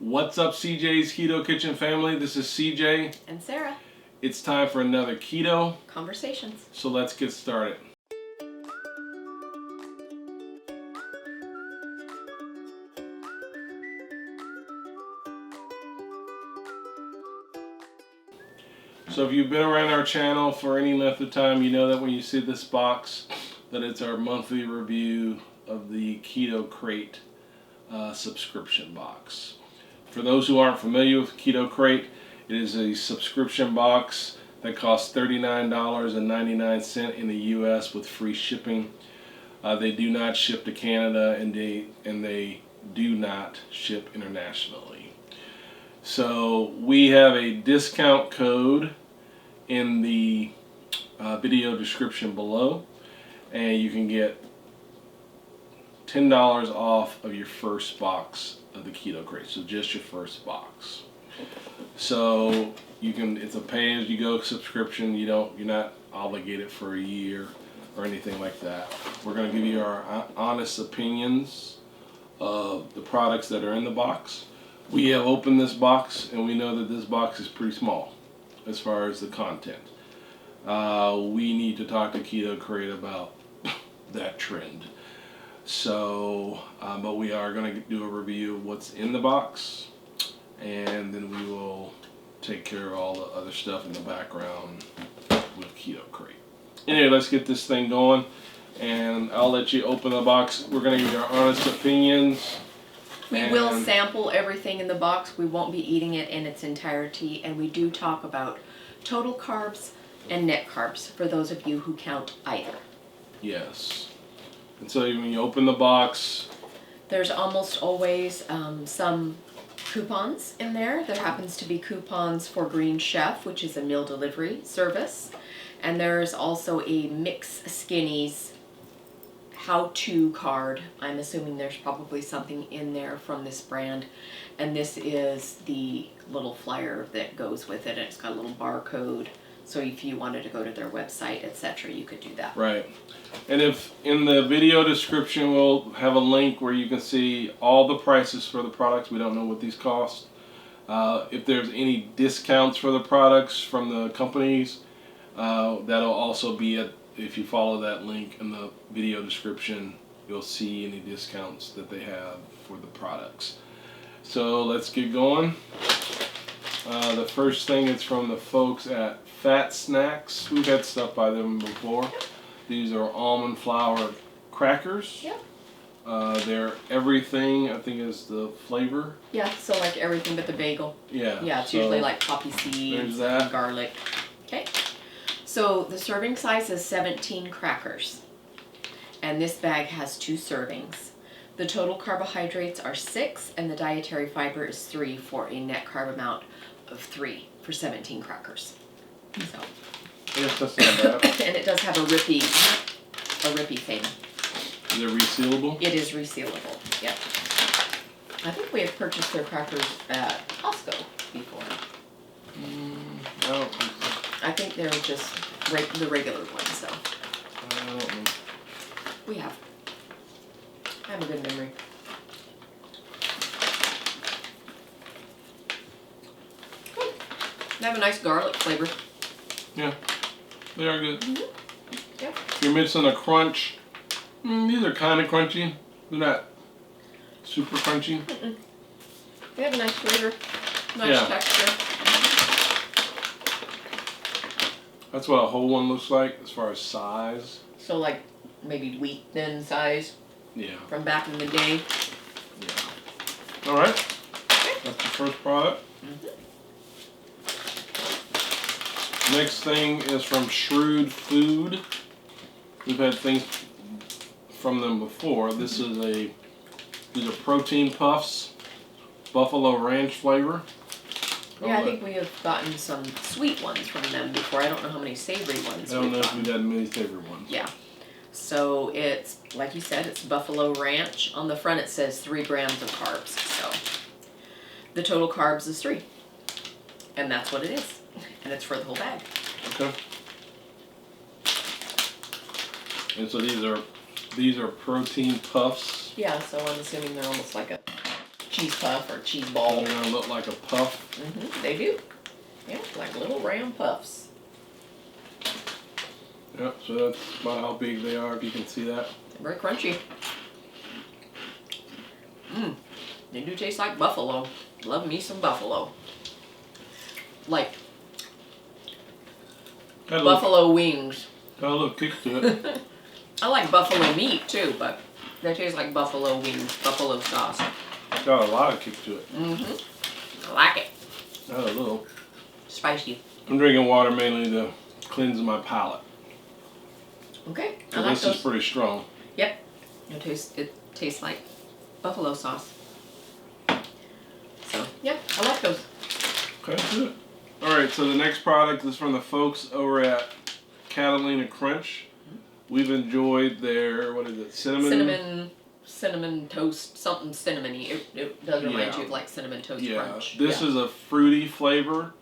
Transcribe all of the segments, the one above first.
What's up, CJ's Keto Kitchen family? This is CJ. And Sarah. It's time for another Keto Conversations. So let's get started. So if you've been around our channel for any length of time, you know that when you see this box, that it's our monthly review of the Keto Krate subscription box. For those who aren't familiar with Keto Krate, it is a subscription box that costs $39.99 in the U.S. with free shipping. They do not ship to Canada, and they do not ship internationally. So we have a discount code in the video description below, and you can get $10 off of your first box of the Keto Krate. So just your first box. So you can, it's a pay-as-you-go subscription. You're not obligated for a year or anything like that. We're going to give you our honest opinions of the products that are in the box. We have opened this box, and we know that this box is pretty small as far as the content. We need to talk to Keto Krate about that trend. So, but we are going to do a review of what's in the box, and then we will take care of all the other stuff in the background with Keto Krate. Anyway, let's get this thing going, and I'll let you open the box. We're going to give you our honest opinions. We will sample everything in the box. We won't be eating it in its entirety, and we do talk about total carbs and net carbs for those of you who count either. Yes. And so when you open the box, there's almost always some coupons in there. There happens to be coupons for Green Chef, which is a meal delivery service. And there's also a Mix Skinnies how-to card. I'm assuming there's probably something in there from this brand. And this is the little flyer that goes with it. And it's got a little barcode. So if you wanted to go to their website, etc., you could do that. Right. And if in the video description, we'll have a link where you can see all the prices for the products. We don't know what these cost. If there's any discounts for the products from the companies, that'll also be if you follow that link in the video description, you'll see any discounts that they have for the products. So let's get going. The first thing is from the folks at Fat Snacks. We've had stuff by them before. These are almond flour crackers. Yep. They're everything, I think, is the flavor. Yeah, so like everything but the bagel. Yeah. Yeah, it's usually like poppy seeds and garlic. Okay. So the serving size is 17 crackers. And this bag has 2 servings. The total carbohydrates are 6, and the dietary fiber is 3 for a net carb amount of 3 for 17 crackers. So. Yes, that's not bad. And it does have a rippy thing. Is it resealable? It is resealable. Yep. I think we have purchased their crackers at Costco before. I don't think so. I think they're just the regular ones, so. I don't know. We have. I have a good memory. Good. They have a nice garlic flavor. Yeah, they are good. Mm-hmm. Yep. You're missing a crunch. These are kind of crunchy. They're not super crunchy. Mm-mm. They have a nice flavor, nice texture. That's what a whole one looks like as far as size. So like maybe wheat thin size. Yeah. From back in the day. Yeah. All right. Okay. That's the first product. Mm-hmm. Next thing is from Shrewd Food. We've had things from them before. These are protein puffs, buffalo ranch flavor. Yeah, I think we have gotten some sweet ones from them before. I don't know how many savory ones. I don't know if we've had many savory ones. Yeah. So it's, like you said, it's buffalo ranch. On the front it says 3 grams of carbs. So the total carbs is 3. And that's what it is. And it's for the whole bag. Okay. And so these are protein puffs. Yeah, so I'm assuming they're almost like a cheese puff or cheese ball. They're gonna look like a puff. They do. Yeah, like little round puffs. Yep, so that's about how big they are, if you can see that. Very crunchy. They do taste like buffalo. Love me some buffalo. Like buffalo wings. Got a little kick to it. I like buffalo meat too, but they taste like buffalo wings, buffalo sauce. Got a lot of kick to it. I like it. Got a little. Spicy. I'm drinking water mainly to cleanse my palate. Okay. I So like this those. is pretty strong. Yep. It tastes like buffalo sauce. So yeah, I like those. Okay, good. Alright, so the next product is from the folks over at Catalina Crunch. We've enjoyed their, what is it, Cinnamon toast, something cinnamony. It does remind you of like cinnamon toast crunch. This is a fruity flavor.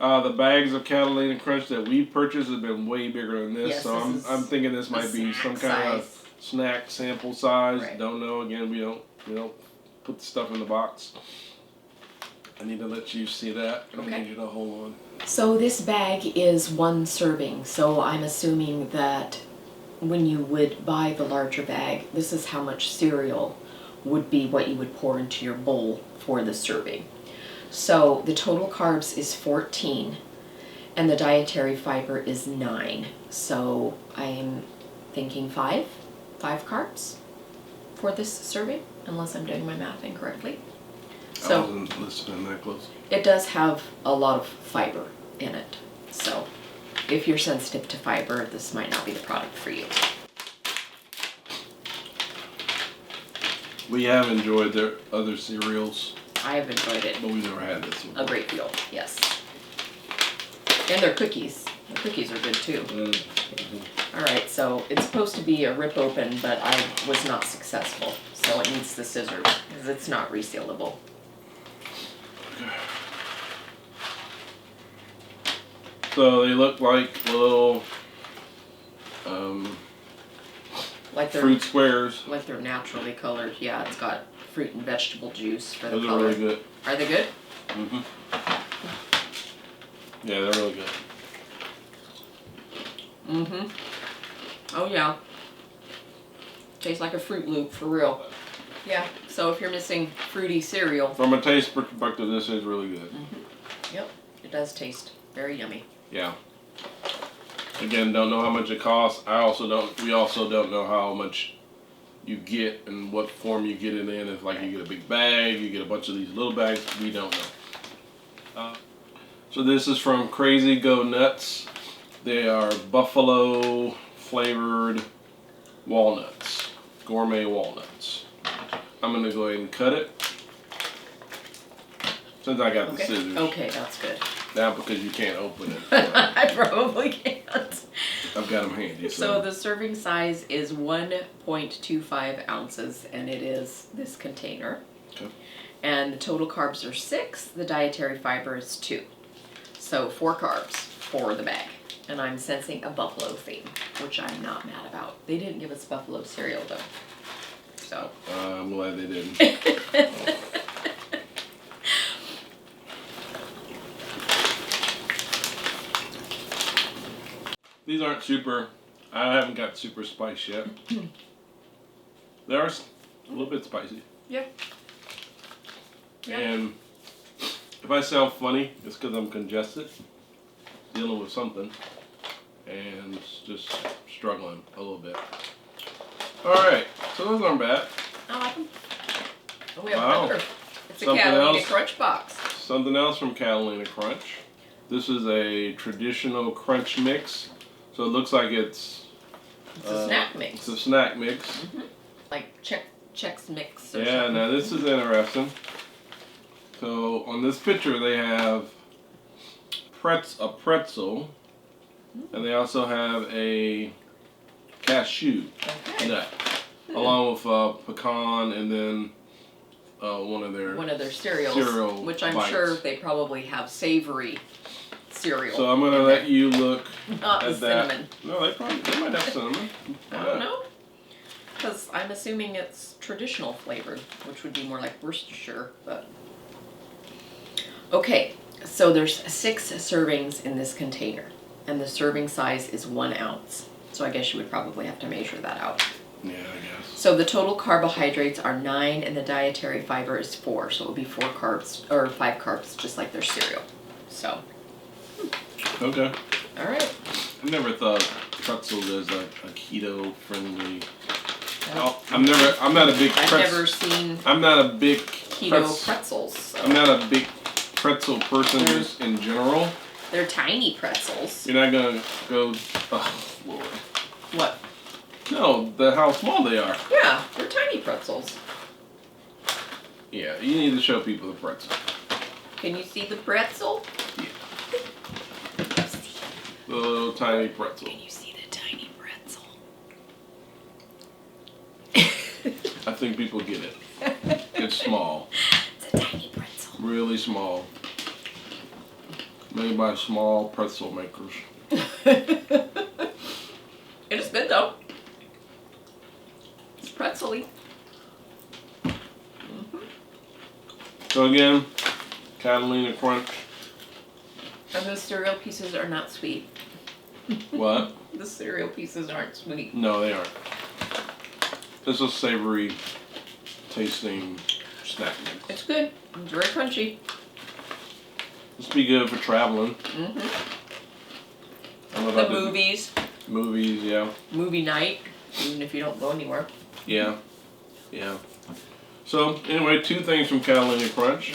The bags of Catalina Crunch that we purchased have been way bigger than this, Yes, so I'm thinking this might be some kind of snack sample size. Right. Don't know. Again, we don't put the stuff in the box. I need to let you see that. I need you to hold on. So this bag is 1 serving. So I'm assuming that when you would buy the larger bag, this is how much cereal would be what you would pour into your bowl for the serving. So the total carbs is 14 and the dietary fiber is 9. So I'm thinking 5 carbs for this serving, unless I'm doing my math incorrectly. So I wasn't listening that close. it does have a lot of fiber in it. So if you're sensitive to fiber, this might not be the product for you. We have enjoyed their other cereals, I have enjoyed it but we've never had this one. a great deal, yes. And their cookies. The cookies are good too. Alright, so it's supposed to be a rip open, but I was not successful. So it needs the scissors because it's not resealable. So they look like little Like they're fruit squares. like they're naturally colored. Yeah, it's got fruit and vegetable juice for the Those are color. really good. Are they good? Yeah, they're really good. Oh yeah. Tastes like a Fruit Loop for real. Yeah. So if you're missing fruity cereal, From a taste perspective, this is really good. yep, it does taste very yummy. Yeah. Again, don't know how much it costs. We also don't know how much you get and what form you get it in. If like you get a big bag, you get a bunch of these little bags, we don't know. So this is from Crazy Go Nuts. They are buffalo flavored walnuts, gourmet walnuts. I'm gonna go ahead and cut it. Since I got the scissors. Okay, that's good. Now because you can't open it. I probably can't. I've got them handy. So the serving size is 1.25 ounces, and it is this container. Okay. And the total carbs are 6. The dietary fiber is 2. So 4 carbs for the bag. And I'm sensing a buffalo theme, which I'm not mad about. They didn't give us buffalo cereal though. So. I'm glad they didn't. These aren't super, I haven't got super spice yet. They are a little bit spicy. Yeah. And if I sound funny, it's because I'm congested, dealing with something, and just struggling a little bit. Alright, so those aren't bad. I like them. Oh, we have Wow. another. It's a Something Catalina else? Crunch box. Something else from Catalina Crunch. This is a traditional crunch mix. So it looks like it's a snack mix. It's a snack mix. Like Chex Mix or Yeah, something. now this is interesting. So on this picture they have a pretzel, and they also have a cashew nut, along with pecan, and then one of their cereals, which I'm bites. sure they probably have savory cereal. So I'm gonna let you look Not at the that. cinnamon. No, they might have cinnamon. I don't know. because I'm assuming it's traditional flavored, which would be more like Worcestershire, but. Okay, so there's 6 servings in this container, and the serving size is 1 ounce. So I guess you would probably have to measure that out. Yeah, I guess. So the total carbohydrates are 9 and the dietary fiber is 4. So it would be 4 carbs or 5 carbs, just like their cereal. So. Okay. All right. I never thought pretzel as a keto friendly. Well, I'm not a big I've never seen I'm not a big keto pretzels. So. I'm not a big pretzel person just in general. They're tiny pretzels. You're not gonna go. Oh Lord. What? No, how small they are. Yeah, they're tiny pretzels. Yeah, you need to show people the pretzel. Can you see the pretzel? Yeah. The little tiny pretzel. Can you see the tiny pretzel? I think people get it. It's small. It's a tiny pretzel. Really small. Made by small pretzel makers. It is good though. It's pretzel-y. So again, Catalina Crunch. And the cereal pieces are not sweet. What? The cereal pieces aren't sweet. No, they aren't. It's a savory tasting snack mix. It's good. It's very crunchy. This would be good for traveling. The movies. Movies, yeah. Movie night, even if you don't go anywhere. Yeah. Yeah. So, anyway, 2 things from Catalina Crunch.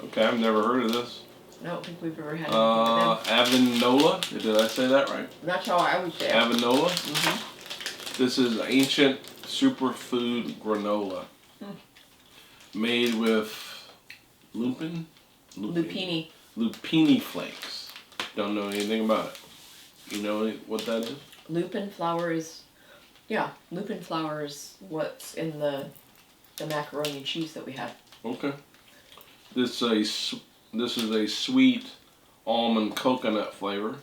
Okay, I've never heard of this. I don't think we've ever had anything with Avinola. Did I say that right? them. That's how I would say it. Avinola. This is ancient superfood granola. Made with Lupini. Lupini flakes. Don't know anything about it. You know what that is? Lupin flour is what's in the macaroni and cheese that we had. Okay. This is a sweet almond coconut flavor.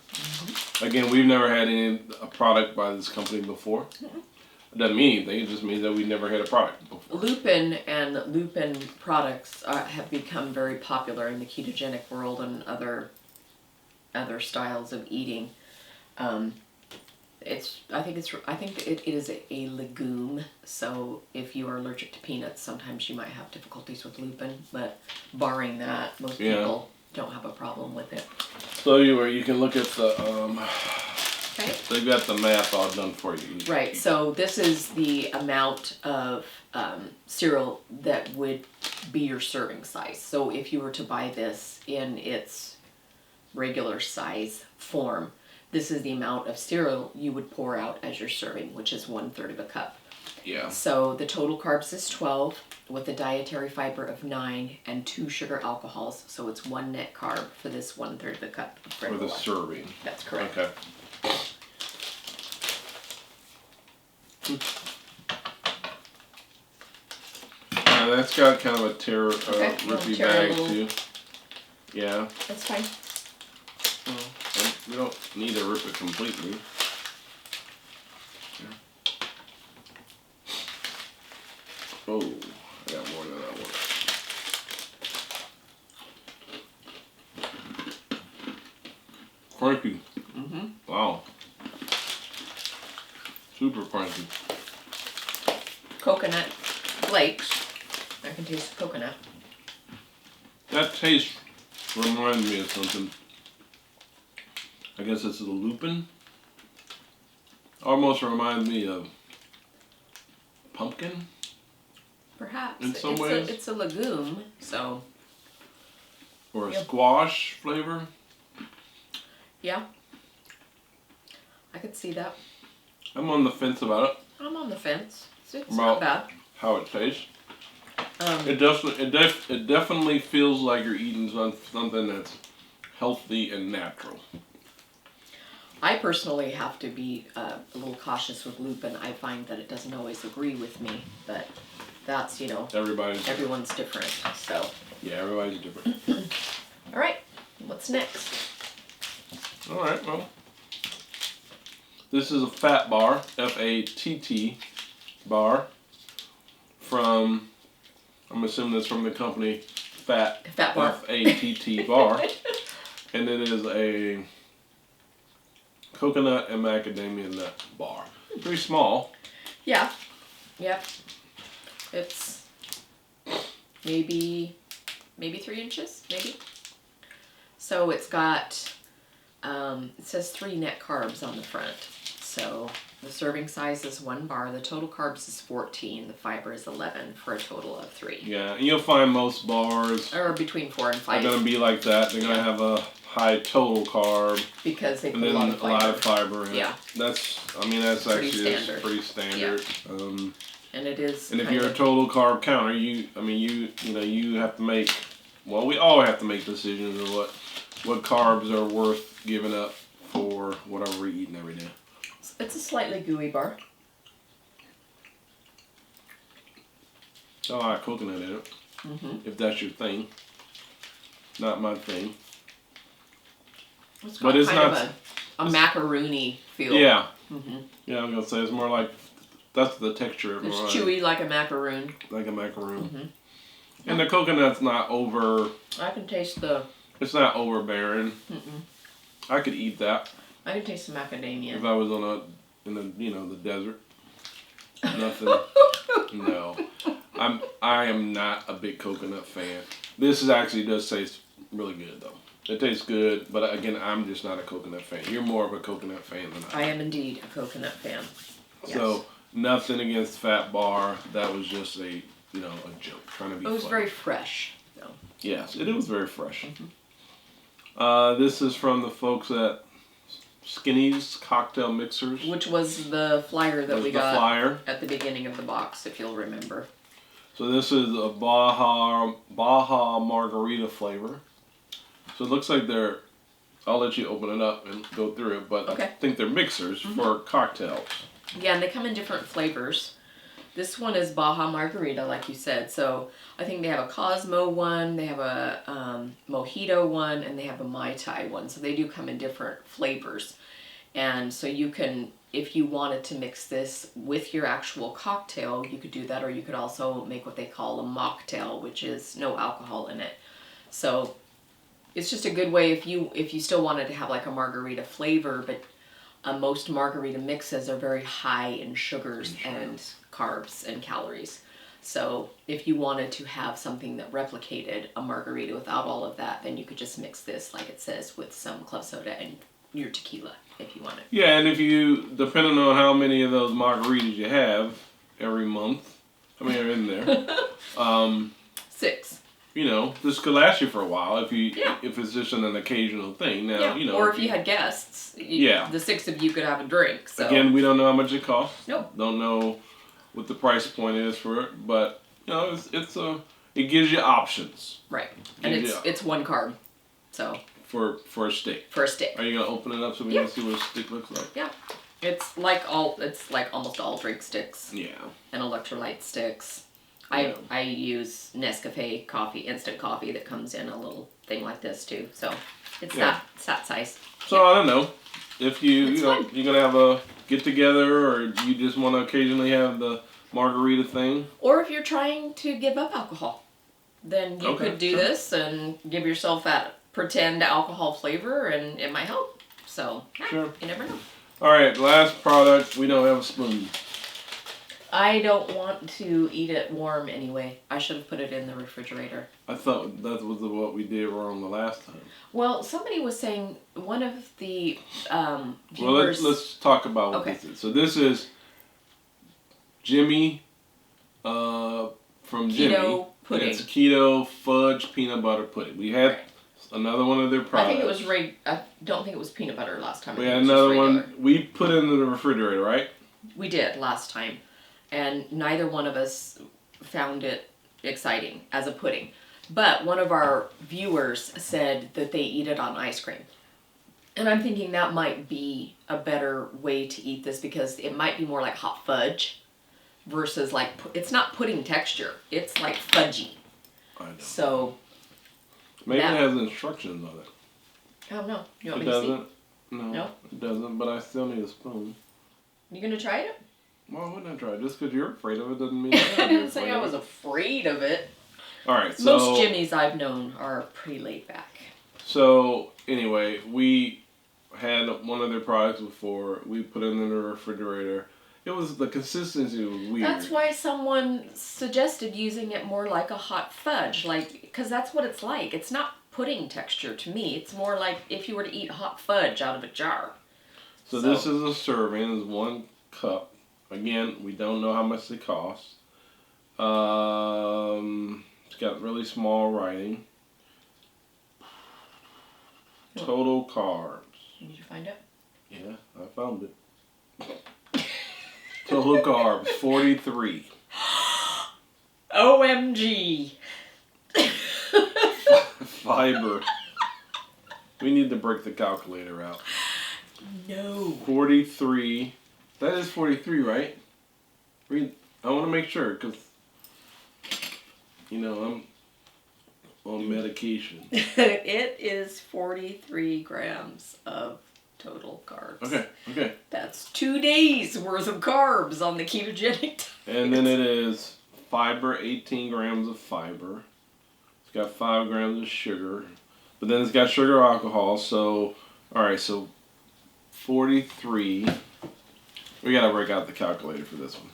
Again, we've never had a product by this company before. It doesn't mean anything. It just means that we never had a product before. Lupin and Lupin products have become very popular in the ketogenic world and other styles of eating. I think it is a legume. So if you are allergic to peanuts, sometimes you might have difficulties with lupin. But barring that, most people don't have a problem with it. So you can look at the Okay. they've got the math all done for you. Right. So this is the amount of cereal that would be your serving size. So if you were to buy this in its regular size form, this is the amount of cereal you would pour out as your serving, which is 1/3 of a cup. Yeah. So the total carbs is 12 with a dietary fiber of 9 and 2 sugar alcohols. So it's 1 net carb for this 1/3 of a cup of For the serving. That's correct. Okay. That's got kind of a rippy bag too. Yeah. That's fine. Well, we don't need to rip it completely. Yeah. Oh, I got more than that one. Crunchy. Wow. Super crunchy. Coconut flakes. I can taste the coconut. That taste reminds me of something. I guess it's the lupin. Almost reminds me of pumpkin. Perhaps. In some ways. It's a legume, so. Or a squash flavor. Yeah. I could see that. I'm on the fence about it. I'm on the fence. It's About not bad. how it tastes. It definitely feels like you're eating something that's healthy and natural. I personally have to be a little cautious with lupin. I find that it doesn't always agree with me, but that's, everyone's different, so. Yeah, everybody's different. All right, what's next? All right, well, This is a fat bar, F-A-T-T bar, from, I'm assuming that's from the company Fat Bar. F-A-T-T bar. And it is a coconut and macadamia nut bar. Pretty small. Yeah. Yep. It's maybe 3 inches, maybe. So it's got, it says 3 net carbs on the front. So the serving size is 1 bar. The total carbs is 14. The fiber is 11 for a total of 3. Yeah, and you'll find most bars or between 4 and 5. are going to be like that. They're going to have a high total carb because they put and then a lot of fiber in yeah. it. That's pretty actually standard. Pretty standard. Yeah. And it is. And if you're a total carb counter, you have to make. Well, we all have to make decisions of what carbs are worth giving up for whatever we're eating every day. It's a slightly gooey bar. It's a lot of coconut in it. Mm-hmm. If that's your thing. Not my thing. It's got kind of a macaroon-y feel. Yeah. Mm-hmm. Yeah, I'm gonna say it's more like that's the texture. It's chewy like a macaroon. Like a macaroon. Mm-hmm. And the coconut's not over. I can taste the. It's not overbearing. Mm-mm. I could eat that. I can taste the macadamia. If I was in the desert. Nothing. No. I am not a big coconut fan. This actually does taste really good though. It tastes good, but again, I'm just not a coconut fan. You're more of a coconut fan than I am. I am indeed a coconut fan. Yes. So nothing against Fat Bar. That was just a joke, trying to be. It was funny. very fresh, though. Yes, it was very fresh. Mm-hmm. This is from the folks at Skinny's Cocktail Mixers. Which was the flyer that we got at the beginning of the box, if you'll remember. So this is a Baja Margarita flavor. So it looks like they're. I'll let you open it up and go through it, but okay. I think they're mixers for cocktails. Yeah, and they come in different flavors. This one is Baja Margarita, like you said. So I think they have a Cosmo one, they have a Mojito one, and they have a Mai Tai one. So they do come in different flavors. And so you can, if you wanted to mix this with your actual cocktail, you could do that, or you could also make what they call a mocktail, which is no alcohol in it. So it's just a good way if you still wanted to have like a margarita flavor, but most margarita mixes are very high in sugars and carbs and calories. So if you wanted to have something that replicated a margarita without all of that, then you could just mix this, like it says, with some club soda and your tequila if you wanted. Yeah, and if you, depending on how many of those margaritas you have every month, how many are in there? 6. This could last you for a while if it's just an occasional thing. Now, or if you had guests, the 6 of you could have a drink. So. Again, we don't know how much it costs. Nope. Don't know what the price point is for it, but it gives you options. Right, and it's 1 carb, so. For a stick. For a stick. Are you gonna open it up so we can see what a stick looks like? Yeah, it's like almost all drink sticks. Yeah. And electrolyte sticks. I use Nescafe coffee, instant coffee that comes in a little thing like this too. So it's that size. So I don't know if you're gonna have a get together or you just want to occasionally have the margarita thing. Or if you're trying to give up alcohol, then you could do this and give yourself that pretend alcohol flavor, and it might help. So you never know. All right, last product. We don't have a spoon. I don't want to eat it warm anyway. I should have put it in the refrigerator. I thought that was what we did wrong the last time. Well, somebody was saying, one of the viewers... Well, let's talk about what this is. So this is Jimmy from Jimmy. Keto pudding. It's keto fudge peanut butter pudding. We had another one of their products. I think it was I don't think it was peanut butter last time. We had another one. We put it in the refrigerator, right? We did last time. And neither one of us found it exciting as a pudding. But one of our viewers said that they eat it on ice cream. And I'm thinking that might be a better way to eat this because it might be more like hot fudge versus like, it's not pudding texture. It's like fudgy. I know. So. Maybe it has instructions on it. Oh, no. You want it me to doesn't. see? No, it doesn't, but I still need a spoon. You gonna try it? Well, I wouldn't try it. Just because you're afraid of it doesn't mean I didn't say I was afraid of it. All right, so most Jimmys I've known are pretty laid back. So anyway, we had one of their products before. We put it in the refrigerator. It was the consistency was weird. That's why someone suggested using it more like a hot fudge, because that's what it's like. It's not pudding texture to me. It's more like if you were to eat hot fudge out of a jar. So this is a serving. It's 1 cup. Again, we don't know how much they cost. It's got really small writing. Total carbs. Did you find it? Yeah, I found it. Total carbs, 43. OMG. Fiber. We need to break the calculator out. No. 43. That is 43, right? I want to make sure, because, I'm on medication. It is 43 grams of total carbs. Okay. That's 2 days worth of carbs on the ketogenic diet. And then it is fiber, 18 grams of fiber. It's got 5 grams of sugar. But then it's got sugar alcohol, so, alright, so 43. We gotta break out the calculator for this one.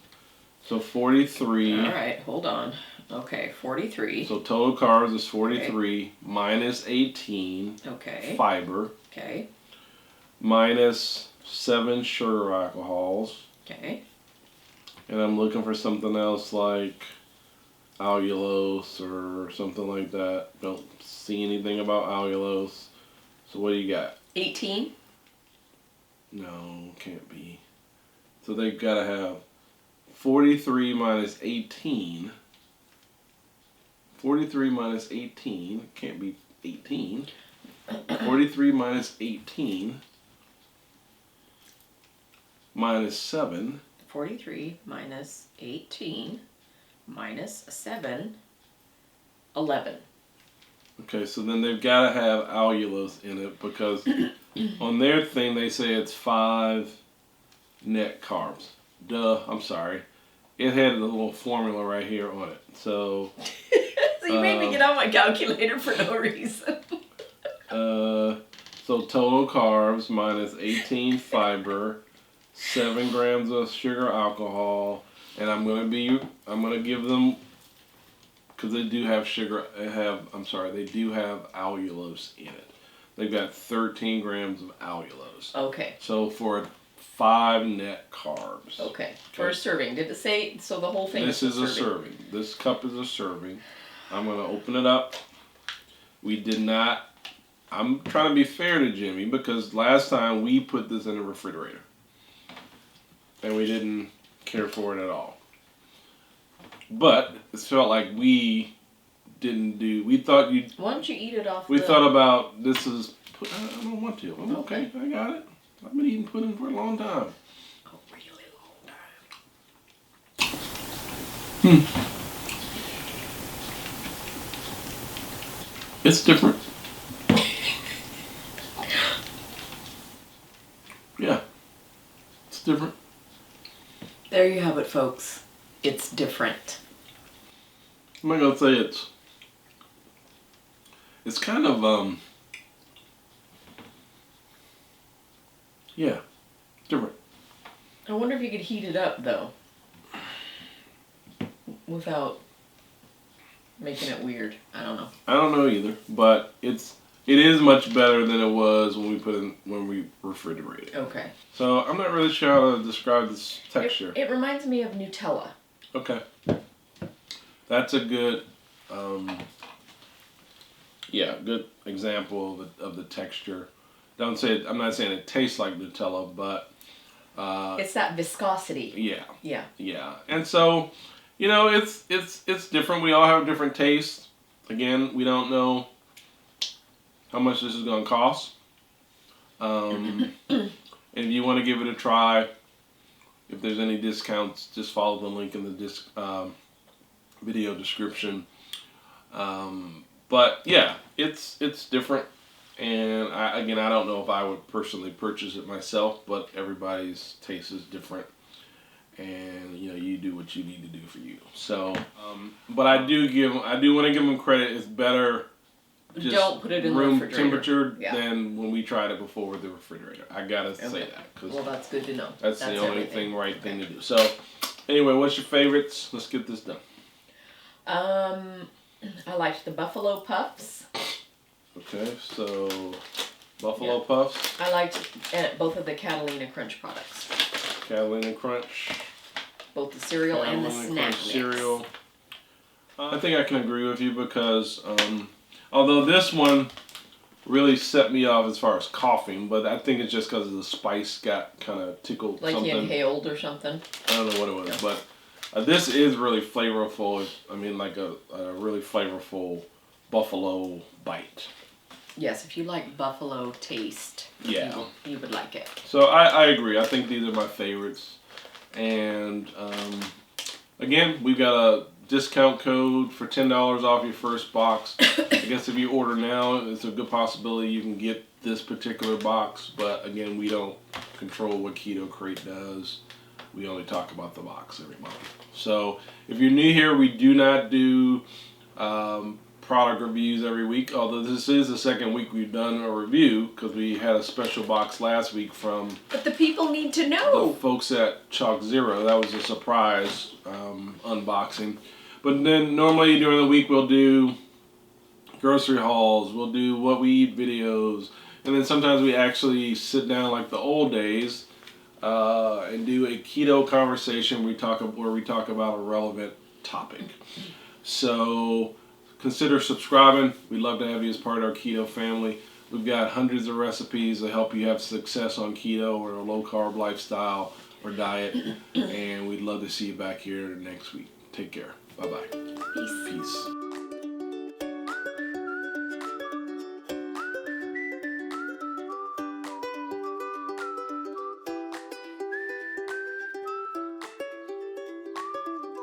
So 43. Alright, hold on. Okay, 43. So total carbs is 43 minus 18 fiber. Okay. Minus 7 sugar alcohols. Okay. And I'm looking for something else like allulose or something like that. Don't see anything about allulose. So what do you got? 18. No, can't be. So they've got to have 43 minus 18. 43 minus 18 can't be 18. 43 minus 18 minus 7. 43 minus 18 minus 7. 11. Okay, so then they've got to have allulose in it because on their thing they say it's 5 net carbs. Duh, I'm sorry. It had a little formula right here on it. So So you made me get out my calculator for no reason. So total carbs minus 18 fiber, 7 grams of sugar alcohol, and I'm gonna give them, because they do have they do have allulose in it. They've got 13 grams of allulose. Okay. So for 5 net carbs. Okay. For a serving. Did it say, so the whole thing This is a serving. This cup is a serving. I'm going to open it up. I'm trying to be fair to Jimmy because last time we put this in the refrigerator. And we didn't care for it at all. But it felt like we thought you'd... Why don't you eat it off We thought about this is... I don't want to. I'm okay. I got it. I've been eating pudding for a long time. A really long time. It's different. Yeah. It's different. There you have it, folks. It's different. I'm not gonna say it's kind of yeah, different. I wonder if you could heat it up though, without making it weird. I don't know. I don't know either, but it is much better than it was when we refrigerated. Okay. So I'm not really sure how to describe this texture. It reminds me of Nutella. Okay. That's a good good example of the texture. I'm not saying it tastes like Nutella, but it's that viscosity. Yeah. Yeah. Yeah. And so, it's different. We all have different tastes. Again, we don't know how much this is going to cost. And if you want to give it a try, if there's any discounts, just follow the link in the video description. But yeah, it's different. And I don't know if I would personally purchase it myself, but everybody's taste is different. And you do what you need to do for you. So, but I do want to give them credit. It's better just don't put it in the room refrigerator. temperature than when we tried it before with the refrigerator. I gotta say that because that's good to know. That's the only right thing to do. So, anyway, what's your favorites? Let's get this done. I liked the buffalo puffs. Okay, so buffalo puffs. I liked both of the Catalina Crunch products. Catalina Crunch. Both the cereal and the snack mix. Cereal. I think I can agree with you because although this one really set me off as far as coughing, but I think it's just because the spice got kind of tickled. Like something. he inhaled or something. I don't know what it was, but this is really flavorful. I mean, like a really flavorful buffalo bite. Yes, if you like buffalo taste, you would like it. So I agree. I think these are my favorites. And again, we've got a discount code for $10 off your first box. I guess if you order now, it's a good possibility you can get this particular box. But again, we don't control what Keto Krate does. We only talk about the box every month. So if you're new here, we do not do product reviews every week, although this is the second week we've done a review because we had a special box last week from but the people need to know. The folks at Chalk Zero. That was a surprise unboxing. But then normally during the week we'll do grocery hauls, we'll do what we eat videos, and then sometimes we actually sit down like the old days and do a keto conversation where we talk about a relevant topic. So consider subscribing. We'd love to have you as part of our keto family. We've got hundreds of recipes to help you have success on keto or a low-carb lifestyle or diet. And we'd love to see you back here next week. Take care. Bye-bye. Peace. Peace.